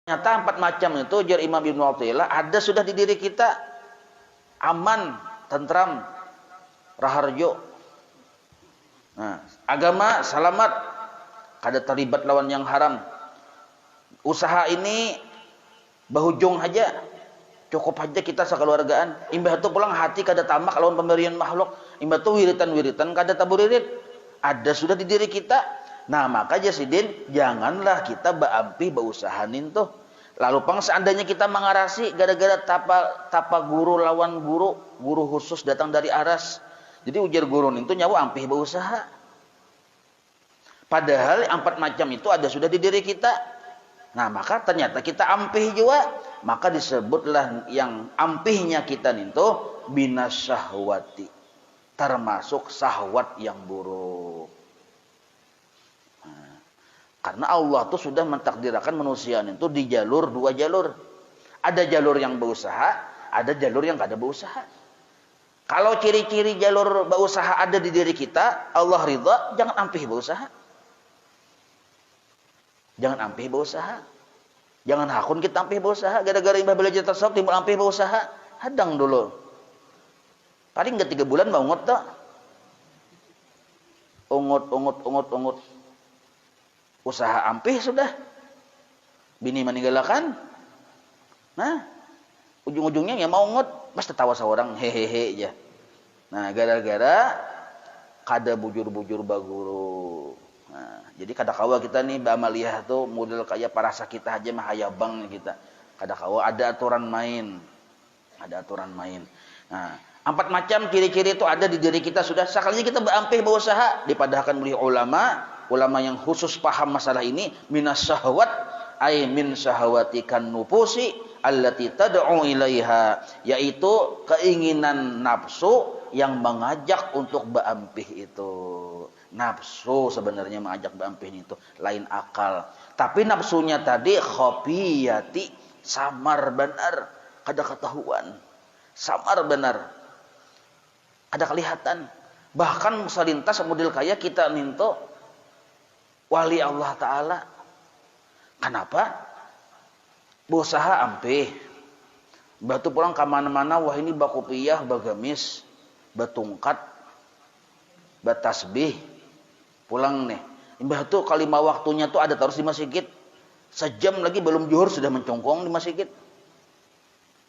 Ternyata 4 macam itu jar Imam Ibnu Athaillah ada sudah di diri kita. Aman, tentram, raharjo. Nah, agama selamat, kada terlibat lawan yang haram. Usaha ini bahujung aja, cukup aja kita sekeluargaan. Imbah itu pulang hati kada tamak lawan pemberian makhluk. Imbah itu wiritan-wiritan kada taburirit. Ada sudah di diri kita. Nah, maka Jasidin, janganlah kita baampih bausahanin tuh. Lalu pang seandainya kita mengarasi gara-gara tapa guru lawan guru khusus datang dari aras. Jadi ujar guru itu nyawa ampih bausaha. Padahal 4 macam itu ada sudah di diri kita. Nah, maka ternyata kita ampih juga. Maka disebutlah yang ampihnya kita itu binasyahwati. Termasuk syahwat yang buruk. Karena Allah tuh sudah mentakdirkan manusia itu di 2 jalur. Ada jalur yang berusaha, ada jalur yang kada berusaha. Kalau ciri-ciri jalur berusaha ada di diri kita, Allah ridha, jangan ampih berusaha. Jangan ampih berusaha. Jangan hakun kita ampih berusaha. Gara-gara imbah belajar tasawuf timbul ampih berusaha. Hadang dulu. Paling enggak 3 bulan bangun tak. Ungut. Usaha ampih sudah. Bini meninggalkan. Nah, ujung-ujungnya ya mau ngut, pasti tawa seorang hehehe aja. Nah, gara-gara kada bujur-bujur baguru. Nah, jadi kada kawa kita nih ba'amaliyah tuh model kayak parasa kita aja mah hayabang kita. Kada kawa ada aturan main. Ada aturan main. Nah, 4 macam ciri-ciri itu ada di diri kita sudah. Sekalinya kita berampih berusaha dipadahkan oleh ulama yang khusus paham masalah ini, minas syahwat ay min syahwatikan nufusi allati tad'u ilaiha, yaitu keinginan nafsu yang mengajak untuk berampih itu. Nafsu sebenarnya mengajak berampih itu, lain akal. Tapi nafsunya tadi khafiyati, samar benar, kada ketahuan. Samar benar. Ada kelihatan. Bahkan selintas model kayak kita ninto wali Allah Ta'ala. Kenapa? Berusaha ampih. Batu pulang ke mana-mana, wah ini bakupiyah, bagamis, batungkat, batasbih. Pulang nih. Imbah tuh kalimah waktunya tuh ada terus di masjid. Sejam lagi belum zuhur sudah mencongkong di masjid.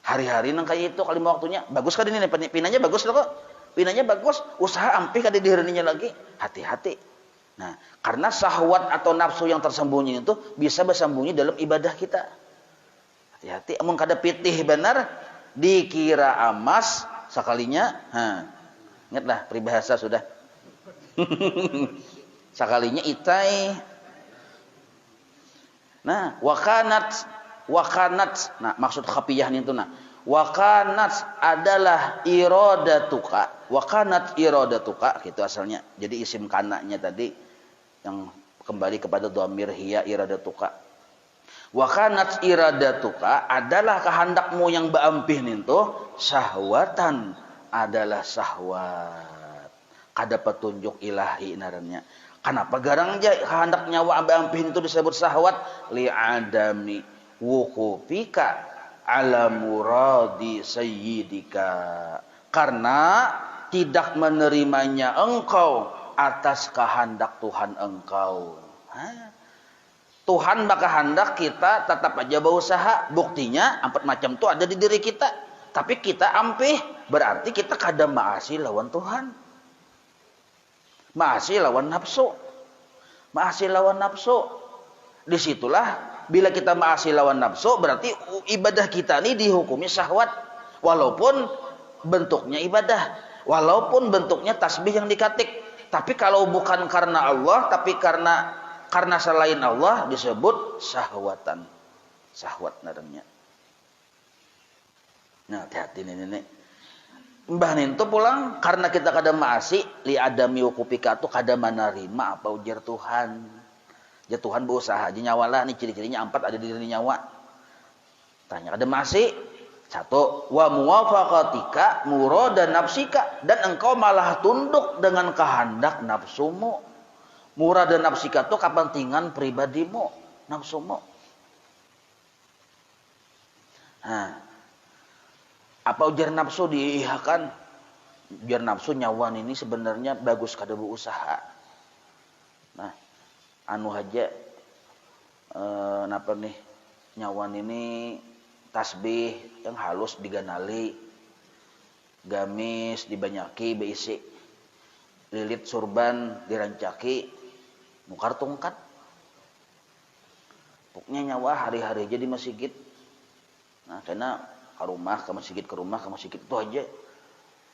Hari-hari nang kayak itu kalimah waktunya. Bagus kan ini pinanya bagus loh kok. Pinanya bagus, usaha ampih kada dihirninya lagi. Hati-hati. Nah, karena syahwat atau nafsu yang tersembunyi itu bisa bersembunyi dalam ibadah kita. Hati-hati, amun kada pitih benar dikira amas sekalinya. Ingatlah peribahasa sudah. Sekalinya itai. Nah, wakanat. Nah, maksud khafiyah itu nah. Wakanat adalah iradatuka. Wakanat iradatuka gitu asalnya. Jadi isim kananya tadi yang kembali kepada dhamir hiya iradatuka. Wa kanat iradatuka adalah kehendakmu yang baampih itu syahwatan, adalah syahwat. Kada petunjuk ilahi narannya. Kenapa garang aja kehendaknya wa baampih itu disebut syahwat? Li adami wuqufika ala muradi sayyidika. Karena tidak menerimanya engkau atas kehendak Tuhan engkau. Tuhan maka hendak kita tetap aja berusaha. Buktinya 4 macam itu ada di diri kita. Tapi kita ampih, berarti kita kada maasi lawan Tuhan. Maasi lawan nafsu. Maasi lawan nafsu. Disitulah bila kita maasi lawan nafsu, berarti ibadah kita ini dihukumi syahwat. Walaupun bentuknya ibadah. Walaupun bentuknya tasbih yang dikatik. Tapi kalau bukan karena Allah, tapi karena selain Allah disebut syahwatan. Syahwat namanya. Nah, hati-hati nenek. Mbah itu pulang karena kita kada maasi li adami ukupika tu kada menerima apa ujar Tuhan. Ya Tuhan berusaha aja nyawalah nih ciri-cirinya 4 ada di diri nyawa. Tanya kada maasi. 1, wa muwafaqatika murada nafsika, dan engkau malah tunduk dengan kehendak nafsumu. Murada nafsika itu kepentingan pribadimu, nafsumu. Nah, apa ujar nafsu diihakan? Ujar nafsu nyawan ini sebenarnya bagus kadebu usaha. Nah, anu aja napa nih nyawan ini tasbih yang halus diganali, gamis dibanyaki beisi, lilit surban dirancaki, nukar tungkat. Pokoknya nyawa hari-hari aja di masjid. Nah, karena ke rumah, ke masjid, ke rumah, ke masjid itu aja.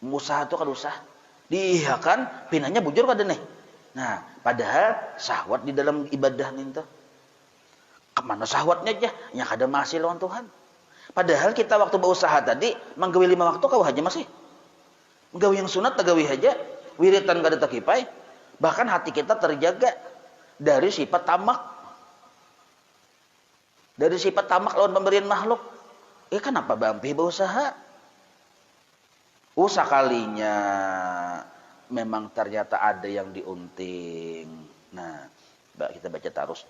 Usaha itu kan usah. Diihakan, pinanya bujur kada nih. Nah, padahal syahwat di dalam ibadah itu. Kemana syahwatnya aja? Yang kada masih lawan Tuhan. Padahal kita waktu berusaha tadi, menggawi 5 waktu kau aja masih. Menggawi yang sunat, tagawi aja. Wiritan kada takipai. Bahkan hati kita terjaga dari sifat tamak. Dari sifat tamak lawan pemberian makhluk. Kenapa bampi berusaha? Kalinya memang ternyata ada yang diunting. Nah, kita baca terus.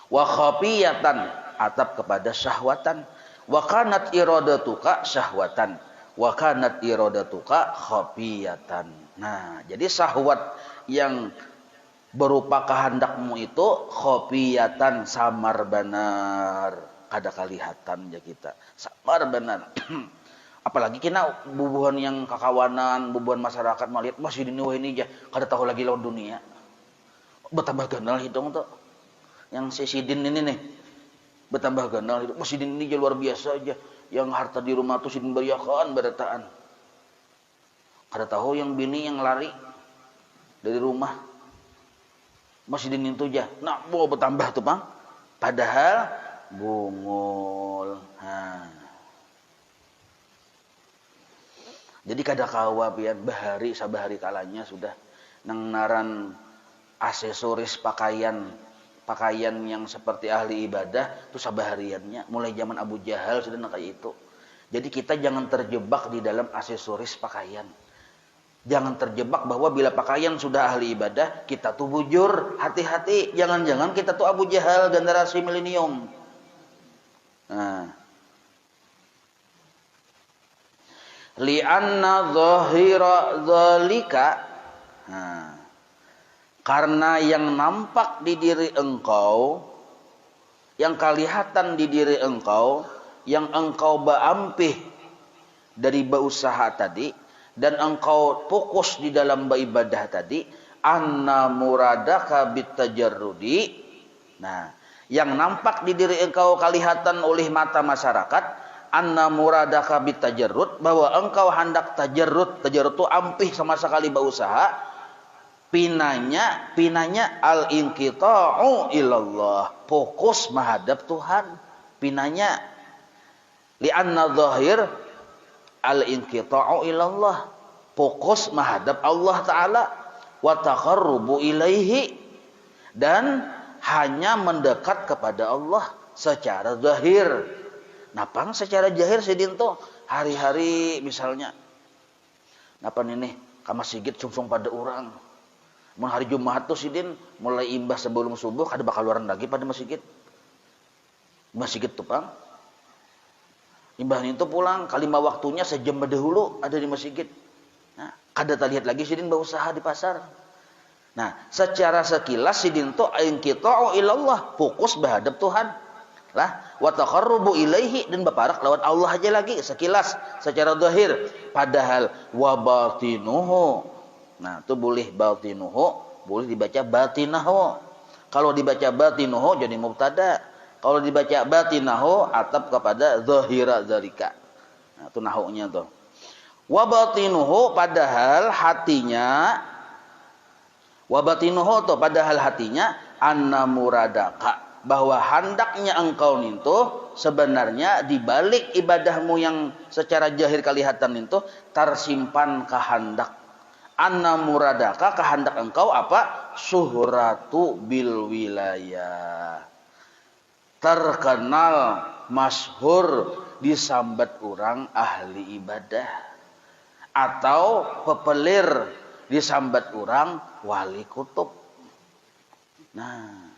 Wa khafiyatan, atap kepada syahwatan. Wa kanat iradatuka syahwatan. Wa kanat iradatuka khafiyatan. Nah, jadi syahwat yang berupa kehendakmu itu khafiyatan, samar benar. Kada kelihatan ya kita. Samar benar. Apalagi kita bubuhan yang kakawanan, bubuhan masyarakat melihat masih di ini aja, kada tahu lagi lawan dunia. Bertambah ganal hidung tuh. Yang si Sidin ini nih, bertambah ganal hidung. Masih ini aja luar biasa aja. Yang harta di rumah tuh Sidin beriakan berataan. Kada tahu yang bini yang lari dari rumah. Masih itu aja. Nah, mau bertambah tuh, Bang. Padahal bungul. Jadi kada kawa pian bahari sabahari kalanya sudah nang naran aksesoris pakaian yang seperti ahli ibadah itu sabahariannya mulai zaman Abu Jahal sudah kayak itu. Jadi kita jangan terjebak di dalam aksesoris pakaian. Jangan terjebak bahwa bila pakaian sudah ahli ibadah kita tuh bujur, hati-hati, jangan-jangan kita tuh Abu Jahal generasi milenium. Nah, li'anna zahira dzalika, karena yang nampak di diri engkau, yang kelihatan di diri engkau, yang engkau baampih dari bausaha tadi, dan engkau fokus di dalam beribadah tadi, anna muradaka bitajarrudi. Nah, yang nampak di diri engkau kelihatan oleh mata masyarakat, anna muradaka bitajarrud, bahwa engkau hendak tajarrud. Tajarrud itu ampih sama sekali berusaha. Pinanya al-inqita'u ilallah, fokus menghadap Tuhan. Pinanya li'anna zahir al-inqita'u ilallah, fokus menghadap Allah Ta'ala, wa taqarrubu ilaihi, dan hanya mendekat kepada Allah secara zahir. Napang secara zahir sidin tuh hari-hari misalnya napa ini ka masjid sungsung pada orang. Mun hari Jumat tuh sidin mulai imbah sebelum subuh kada bakal luaran lagi pada masjid. Masjid tuh Pang. Imbah itu pulang kalima waktunya sejam dahulu ada di masjid. Nah, kada lihat lagi sidin berusaha di pasar. Nah, secara sekilas sidin tu inqita'u ilallah, fokus menghadap Tuhan. Lah, wa taqarrubu ilaihi, dan berparak lawan Allah aja lagi sekilas secara zahir. Padahal wa batinuhu. Nah, itu boleh batinuhu, boleh dibaca batinahu. Kalau dibaca batinuhu jadi mubtada. Kalau dibaca batinahu atap kepada zahira zalika. Nah, itu nahunya tuh. Wa batinuhu, padahal hatinya, wabatinuhu to, padahal hatinya, anna muradaka, bahwa hendaknya engkau itu sebenarnya di balik ibadahmu yang secara zahir kelihatan itu tersimpan kehendak. Anna muradaka, kehendak engkau apa? Suhratu bil wilayah, terkenal masyhur disambat orang ahli ibadah, atau pepelir disambat orang wali kutub. Nah,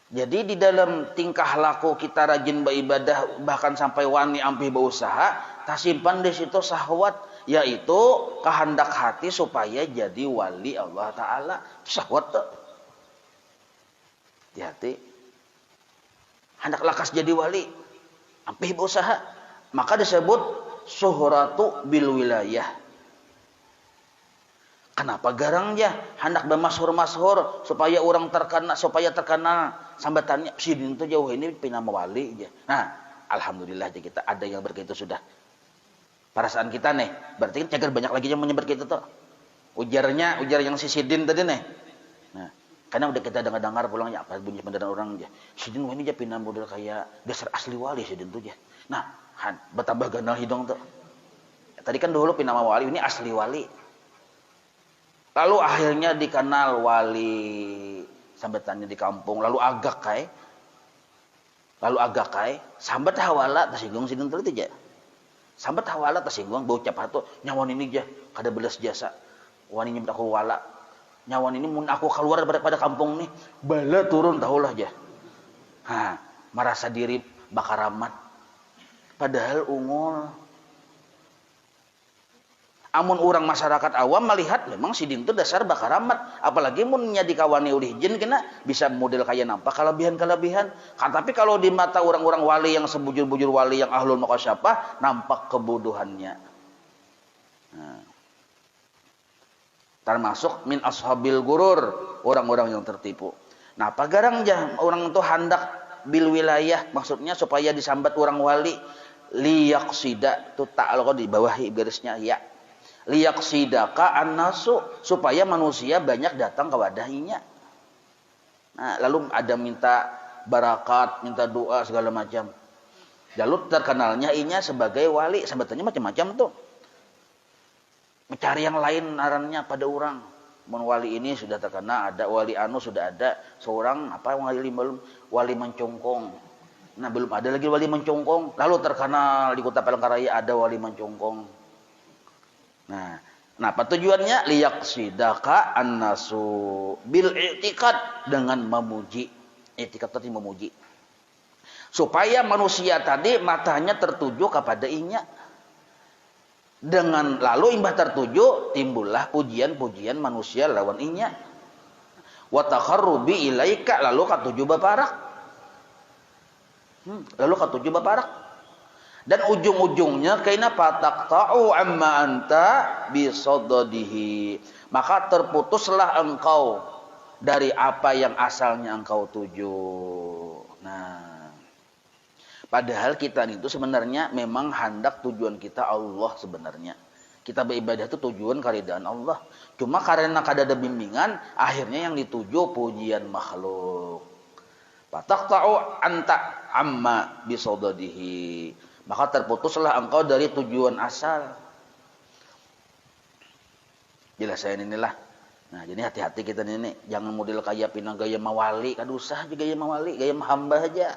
Jadi di dalam tingkah laku kita rajin beribadah bahkan sampai wani ampih berusaha, tersimpan di situ syahwat, yaitu kehendak hati supaya jadi wali Allah Ta'ala. Syahwat tuh. Hati-hati. Hendak lakas jadi wali, ampih berusaha. Maka disebut suhratu bil wilayah. Kenapa garangnya hendak bermasyhur-masyhur supaya orang terkenal sambatannya si din tuh jauh ini pina mawali aja. Nah, alhamdulillah aja kita ada yang begitu sudah. Perasaan kita nih, berarti kan cager banyak lagi yang menyebar gitu tuh. Ujar yang si Sidin tadi nih. Nah, karena udah kita dengar pulang ya apa bunyi pendengaran orang aja. Sidin ini aja pina model kayak dasar asli wali Sidin tuh aja. Nah, bertambah ganal hidung tuh. Tadi kan dulu pina mawali, ini asli wali. Lalu akhirnya dikenal wali sambatannya di kampung. Lalu agak sambat hawala tersinggung sidin teu teh. Sambat hawala tersinggung bau cap hatu nyawan ini jah kada belas jasa. Wani nyebut aku wala. Nyawan ini mun aku keluar pada kampung nih bala turun tahulah jah. Merasa diri bakaramat. Padahal ungul. Amun orang masyarakat awam melihat memang sidin itu dasar bakaramat, apalagi munnya dikawani ulih jin kena bisa model kaya nampak kelebihan-kelebihan. Tapi kalau di mata orang-orang wali yang sebujur-bujur wali yang ahlul maqasyafah nampak kebodohannya. Nah, termasuk min ashabil gurur, orang-orang yang tertipu. Nah, pagarangnya orang itu hendak bil wilayah, maksudnya supaya disambat orang wali liyaqsida, itu ta'alqa di bawah garisnya ya. Liyaqsidaka annasu, supaya manusia banyak datang ke wadahinya. Nah, lalu ada minta barakat, minta doa segala macam. Lalu terkenalnya inya sebagai wali, sebetulnya macam-macam tuh. Mencari yang lain narannya pada orang. Mun wali ini sudah terkenal, ada wali anu sudah ada seorang wali mencongkong. Nah, belum ada lagi wali mencongkong. Lalu terkenal di Kota Palangkaraya ada wali mencongkong. Nah, apa tujuannya? Liyaqsidaka annasu bil i'tiqad, dengan memuji. I'tiqad tadi memuji. Supaya manusia tadi matanya tertuju kepada inya. Dengan lalu imbah tertuju timbullah pujian-pujian manusia lawan inya. Wa takharrubi ilaika, lalu katuju baparak. Dan ujung-ujungnya kaina fataqta'u amma anta bisaddadihi, maka terputuslah engkau dari apa yang asalnya engkau tuju. Nah, padahal kita itu sebenarnya memang hendak tujuan kita Allah sebenarnya. Kita beribadah itu tujuan karidaan Allah. Cuma karena kada ada bimbingan, akhirnya yang dituju pujian makhluk. Fataqta'u anta amma bisaddadihi, maka terputuslah engkau dari tujuan asal. Jelas saya inilah. Nah, jadi hati-hati kita ini, jangan model kayak pinang gaya mawali, kada usah juga gaya mawali, gaya mahamba aja.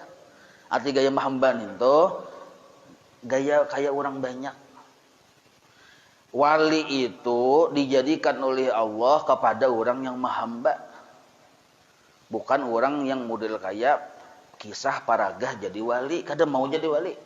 Arti gaya mahamba itu gaya kayak orang banyak. Wali itu dijadikan oleh Allah kepada orang yang mahamba. Bukan orang yang model kayak kisah paragah jadi wali, kada mau jadi wali.